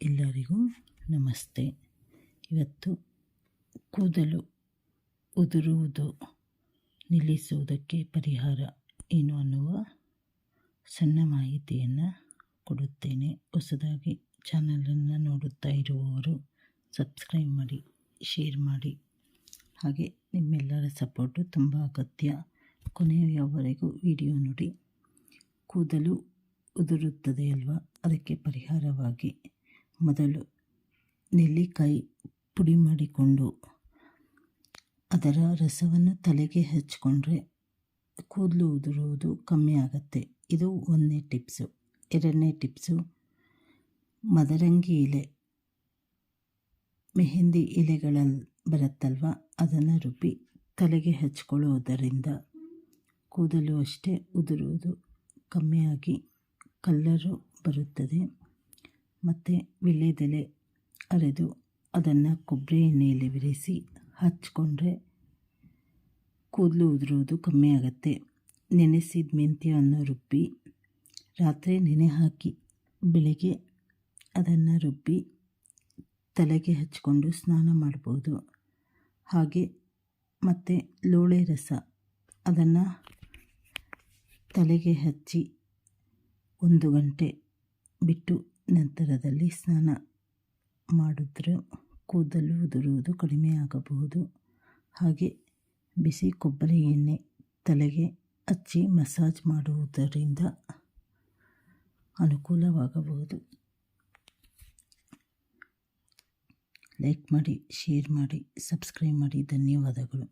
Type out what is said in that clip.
ಎಲ್ಲರಿಗೂ ನಮಸ್ತೆ. ಇವತ್ತು ಕೂದಲು ಉದುರುವುದು ನಿಲ್ಲಿಸುವುದಕ್ಕೆ ಪರಿಹಾರ ಏನು ಅನ್ನುವ ಸಣ್ಣ ಮಾಹಿತಿಯನ್ನು ಕೊಡುತ್ತೇನೆ. ಹೊಸದಾಗಿ ಚಾನಲನ್ನು ನೋಡುತ್ತಾ ಇರುವವರು ಸಬ್ಸ್ಕ್ರೈಬ್ ಮಾಡಿ, ಶೇರ್ ಮಾಡಿ. ಹಾಗೆ ನಿಮ್ಮೆಲ್ಲರ ಸಪೋರ್ಟು ತುಂಬ ಅಗತ್ಯ. ಕೊನೆಯವರೆಗೂ ವಿಡಿಯೋ ನೋಡಿ. ಕೂದಲು ಉದುರುತ್ತದೆ ಅಲ್ವಾ, ಅದಕ್ಕೆ ಪರಿಹಾರವಾಗಿ ಮೊದಲು ನೆಲ್ಲಿಕಾಯಿ ಪುಡಿ ಮಾಡಿಕೊಂಡು ಅದರ ರಸವನ್ನು ತಲೆಗೆ ಹಚ್ಚಿಕೊಂಡ್ರೆ ಕೂದಲು ಉದುರುವುದು ಕಮ್ಮಿ ಆಗುತ್ತೆ. ಇದು ಒಂದನೇ ಟಿಪ್ಸು. ಎರಡನೇ ಟಿಪ್ಸು, ಮದರಂಗಿ ಎಲೆ, ಮೆಹಂದಿ ಎಲೆಗಳಲ್ಲಿ ಬರುತ್ತಲ್ವ, ಅದನ್ನು ರುಬ್ಬಿ ತಲೆಗೆ ಹಚ್ಕೊಳ್ಳೋದರಿಂದ ಕೂದಲು ಅಷ್ಟೇ ಉದುರುವುದು ಕಮ್ಮಿಯಾಗಿ ಕಲ್ಲರು ಬರುತ್ತದೆ. ಮತ್ತು ವೀಳ್ಯದೆಲೆ ಅರೆದು ಅದನ್ನು ಕೊಬ್ಬರಿ ಎಣ್ಣೆಯಲ್ಲಿ ಬೆರೆಸಿ ಹಚ್ಕೊಂಡ್ರೆ ಕೂದಲು ಉದುರುವುದು ಕಮ್ಮಿ ಆಗುತ್ತೆ. ನೆನೆಸಿದ ಮೆಂತ್ಯವನ್ನು ರುಬ್ಬಿ ರಾತ್ರಿ ನೆನೆ ಹಾಕಿ ಬೆಳಿಗ್ಗೆ ಅದನ್ನು ರುಬ್ಬಿ ತಲೆಗೆ ಹಚ್ಕೊಂಡು ಸ್ನಾನ ಮಾಡ್ಬೋದು. ಹಾಗೆ ಮತ್ತು ಲೋಳೆ ರಸ ಅದನ್ನು ತಲೆಗೆ ಹಚ್ಚಿ 1 ಗಂಟೆ ಬಿಟ್ಟು ನಂತರದಲ್ಲಿ ಸ್ನಾನ ಮಾಡಿದ್ರೆ ಕೂದಲು ಉದುರುವುದು ಕಡಿಮೆ ಆಗಬಹುದು. ಹಾಗೆ ಬಿಸಿ ಕೊಬ್ಬರಿ ಎಣ್ಣೆ ತಲೆಗೆ ಹಚ್ಚಿ ಮಸಾಜ್ ಮಾಡುವುದರಿಂದ ಅನುಕೂಲವಾಗಬಹುದು. ಲೈಕ್ ಮಾಡಿ, ಶೇರ್ ಮಾಡಿ, ಸಬ್ಸ್ಕ್ರೈಬ್ ಮಾಡಿ. ಧನ್ಯವಾದಗಳು.